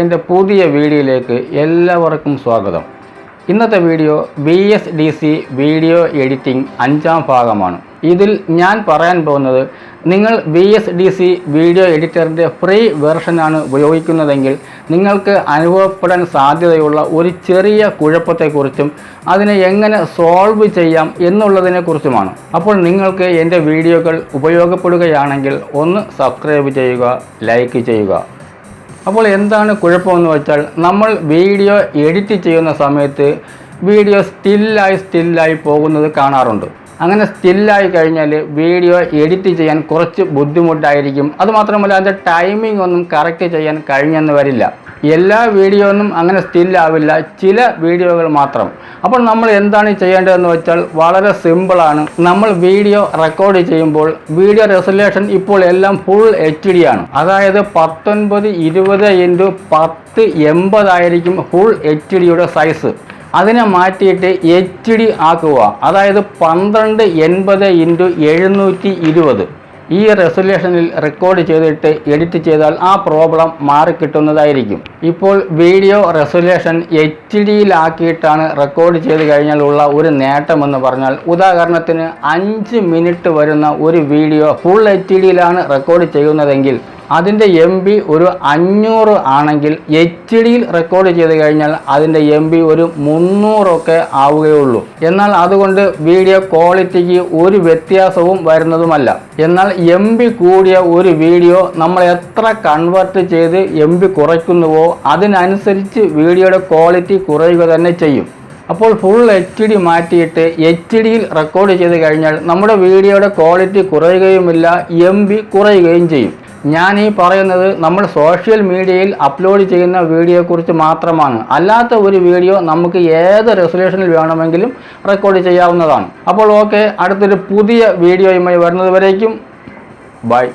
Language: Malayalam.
എൻ്റെ പുതിയ വീഡിയോയിലേക്ക് എല്ലാവർക്കും സ്വാഗതം. ഇന്നത്തെ വീഡിയോ VSDC വീഡിയോ എഡിറ്റിംഗ് 5ാം ഭാഗമാണ്. ഇതിൽ ഞാൻ പറയാൻ പോകുന്നത്, നിങ്ങൾ VSDC വീഡിയോ എഡിറ്ററിൻ്റെ ഫ്രീ വെർഷനാണ് ഉപയോഗിക്കുന്നതെങ്കിൽ നിങ്ങൾക്ക് അനുഭവപ്പെടാൻ സാധ്യതയുള്ള ഒരു ചെറിയ കുഴപ്പത്തെക്കുറിച്ചും അതിനെ എങ്ങനെ സോൾവ് ചെയ്യാം എന്നുള്ളതിനെക്കുറിച്ചുമാണ്. അപ്പോൾ നിങ്ങൾക്ക് എൻ്റെ വീഡിയോകൾ ഉപയോഗപ്പെടുകയാണെങ്കിൽ ഒന്ന് സബ്സ്ക്രൈബ് ചെയ്യുക, ലൈക്ക് ചെയ്യുക. അപ്പോൾ എന്താണ് കുഴപ്പമെന്ന് വെച്ചാൽ, നമ്മൾ വീഡിയോ എഡിറ്റ് ചെയ്യുന്ന സമയത്ത് വീഡിയോ സ്റ്റില്ലായി പോകുന്നത് കാണാറുണ്ട്. അങ്ങനെ സ്റ്റില്ലായി കഴിഞ്ഞാൽ വീഡിയോ എഡിറ്റ് ചെയ്യാൻ കുറച്ച് ബുദ്ധിമുട്ടായിരിക്കും. അതുമാത്രമല്ല, അതിൻ്റെ ടൈമിംഗ് ഒന്നും കറക്റ്റ് ചെയ്യാൻ കഴിഞ്ഞെന്ന് വരില്ല. എല്ലാ വീഡിയോ ഒന്നും അങ്ങനെ സ്റ്റില്ലാവില്ല, ചില വീഡിയോകൾ മാത്രം. അപ്പോൾ നമ്മൾ എന്താണ് ചെയ്യേണ്ടതെന്ന് വെച്ചാൽ വളരെ സിമ്പിളാണ്. നമ്മൾ വീഡിയോ റെക്കോർഡ് ചെയ്യുമ്പോൾ വീഡിയോ റെസൊല്യൂഷൻ ഇപ്പോൾ എല്ലാം ഫുൾ HD ആണ്. അതായത് 1920x1080 ആയിരിക്കും ഫുൾ HDയുടെ സൈസ്. അതിനെ മാറ്റിയിട്ട് HD ആക്കുക. അതായത് 1280x720 ഈ റെസൊല്യൂഷനിൽ റെക്കോർഡ് ചെയ്തിട്ട് എഡിറ്റ് ചെയ്താൽ ആ പ്രോബ്ലം മാറിക്കിട്ടുന്നതായിരിക്കും. ഇപ്പോൾ വീഡിയോ റെസൊല്യൂഷൻ HDയിലാക്കിയിട്ടാണ് റെക്കോർഡ് ചെയ്ത് കഴിഞ്ഞാൽ ഉള്ള ഒരു നേട്ടമെന്ന് പറഞ്ഞാൽ, ഉദാഹരണത്തിന് 5 മിനിറ്റ് വരുന്ന ഒരു വീഡിയോ ഫുൾ HDയിലാണ് റെക്കോർഡ് ചെയ്യുന്നതെങ്കിൽ അതിൻ്റെ MB ഒരു 500 ആണെങ്കിൽ HDയിൽ റെക്കോർഡ് ചെയ്ത് കഴിഞ്ഞാൽ അതിൻ്റെ MB ഒരു 300 ഒക്കെ ആവുകയുള്ളൂ. എന്നാൽ അതുകൊണ്ട് വീഡിയോ ക്വാളിറ്റിക്ക് ഒരു വ്യത്യാസവും വരുന്നതുമല്ല. എന്നാൽ MB കൂടിയ ഒരു വീഡിയോ നമ്മൾ എത്ര കൺവേർട്ട് ചെയ്ത് MB കുറയ്ക്കുന്നുവോ അതിനനുസരിച്ച് വീഡിയോയുടെ ക്വാളിറ്റി കുറയുക തന്നെ ചെയ്യും. അപ്പോൾ ഫുൾ HD മാറ്റിയിട്ട് HDയിൽ റെക്കോർഡ് ചെയ്ത് കഴിഞ്ഞാൽ നമ്മുടെ വീഡിയോയുടെ ക്വാളിറ്റി കുറയുകയുമില്ല, MB കുറയുകയും ചെയ്യും. ഞാൻ ഈ പറയുന്നത് നമ്മൾ സോഷ്യൽ മീഡിയയിൽ അപ്ലോഡ് ചെയ്യുന്ന വീഡിയോയെക്കുറിച്ച് മാത്രമാണ്. അല്ലാത്ത ഒരു വീഡിയോ നമുക്ക് ഏത് റെസൊല്യൂഷനിൽ വേണമെങ്കിലും റെക്കോർഡ് ചെയ്യാവുന്നതാണ്. അപ്പോൾ ഓക്കെ, അടുത്തൊരു പുതിയ വീഡിയോയുമായി വരുന്നത് വരേക്കും ബൈ.